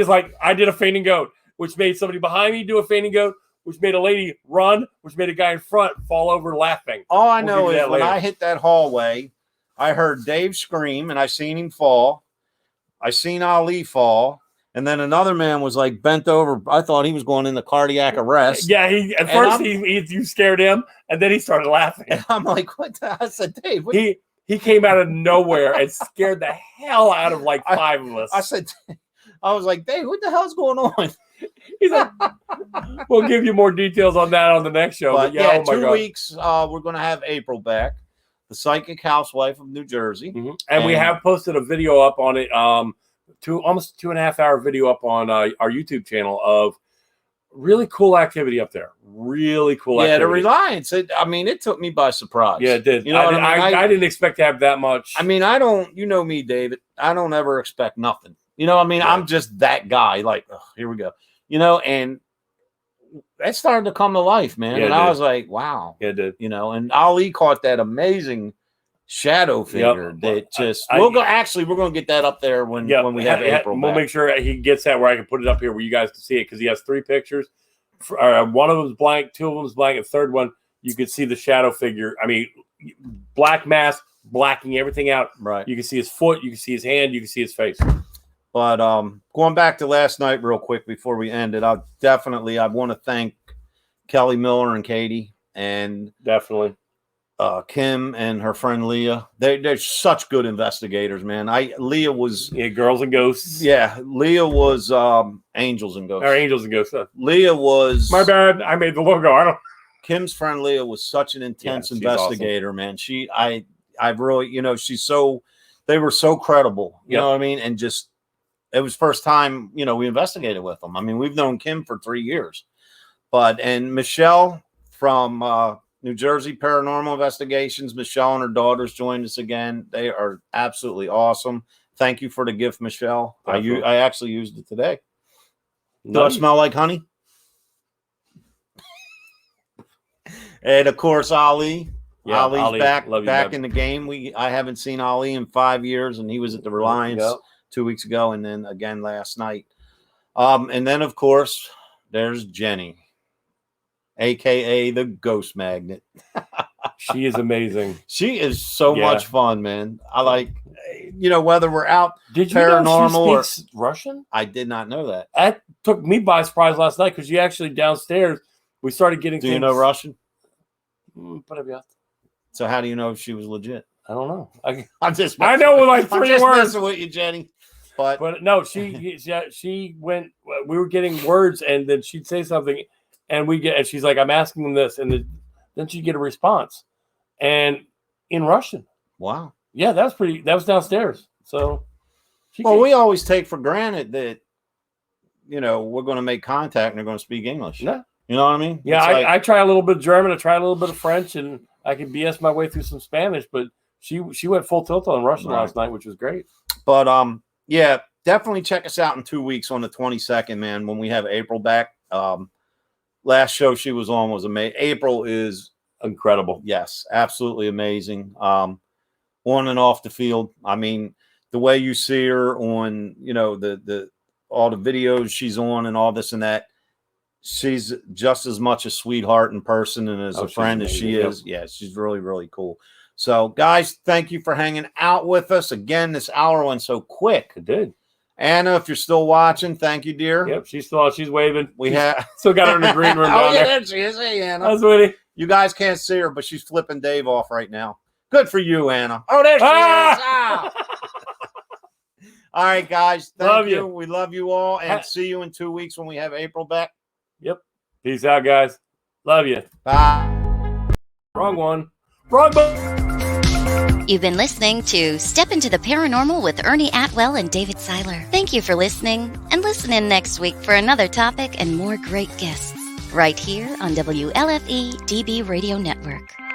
did a fainting goat, which made somebody behind me do a fainting goat, which made a lady run, which made a guy in front fall over laughing. All I know is when I hit that hallway, I heard Dave scream and I seen him fall. I seen Ali fall. And then another man was like bent over. I thought he was going into cardiac arrest. Yeah, at first you scared him, and then he started laughing. And I'm like, what the hell? I said, Dave, he came out of nowhere and scared the hell out of like 5 of us. I was like, Dave, what the hell's going on? He's like, we'll give you more details on that on the next show. But yeah, 2 weeks, we're going to have April back, the psychic housewife of New Jersey. Mm-hmm. And we have posted a video up on it, almost 2.5 hour video up on our YouTube channel of really cool activity up there. Really cool activity. Yeah, the Reliance. It took me by surprise. Yeah, it did. You know I didn't expect to have that much. I mean, you know me, David. I don't ever expect nothing. You know what I mean? Yeah. I'm just that guy. Like, here we go. You know, and that started to come to life, man. Yeah, and I was like, wow. Yeah, it did. You know, and Ali caught that amazing shadow figure that just we're going to get that up there when we have April. We'll make sure he gets that where I can put it up here where you guys can see it because he has 3 pictures. One of them is blank, 2 of them is blank, and the third one you can see the shadow figure. I mean, black mask, blacking everything out. Right. You can see his foot, you can see his hand, you can see his face. But going back to last night real quick before we end it, I want to thank Kelly Miller and Katie and definitely Kim and her friend Leah. They're such good investigators, man. Leah was Girls and Ghosts. Yeah, Leah was Angels and Ghosts. Or Angels and Ghosts. Leah was my bad. I made the logo. I don't. Kim's friend Leah was such an intense investigator, awesome. man. I really, they were so credible. You know what I mean? And just it was first time, we investigated with them. I mean, we've known Kim for 3 years, and Michelle from New Jersey Paranormal Investigations. Michelle and her daughters joined us again. They are absolutely awesome. Thank you for the gift, Michelle. I actually used it today. Do I smell like honey? And of course, Ali. Yeah, Ali's back in the game. I haven't seen Ali in 5 years, and he was at the Reliance 2 weeks ago, and then again last night. And then of course, there's Jenny, aka the Ghost Magnet. She is amazing. She is so much fun, man. I like, whether we're out did you paranormal know she speaks Russian? I did not know that. That took me by surprise last night because you actually downstairs we started getting. Do you know Russian? So how do you know if she was legit? I don't know. I know with like 3 words. Messing with you, Jenny. But no, she went. We were getting words, and then she'd say something, and she's like, "I'm asking them this," and then she'd get a response, and in Russian. Wow. Yeah, that was downstairs. So, we always take for granted that, we're going to make contact and they're going to speak English. Yeah. You know what I mean? Yeah, I try a little bit of German, I try a little bit of French, and I can BS my way through some Spanish, but she went full tilt on Russian last night, which was great. But yeah, definitely check us out in 2 weeks on the 22nd, man, when we have April back. Last show she was on was amazing. April is incredible. Yes, absolutely amazing. On and off the field. I mean, the way you see her on, the all the videos she's on and all this and that. She's just as much a sweetheart in person and as a friend as she is. Yeah, she's really, really cool. So, guys, thank you for hanging out with us. Again, this hour went so quick. It did. Anna, if you're still watching, thank you, dear. Yep, she's waving. She's still got her in the green room down there. She is. Hey, Anna. That's sweetie. You guys can't see her, but she's flipping Dave off right now. Good for you, Anna. Oh, there she is. Ah! All right, guys. Thank you. We love you all, and see you in 2 weeks when we have April back. Yep. Peace out, guys. Love you. Bye. Wrong one. Wrong button. You've been listening to Step Into the Paranormal with Ernie Atwell and David Seiler. Thank you for listening, and listen in next week for another topic and more great guests right here on WLFE DB Radio Network.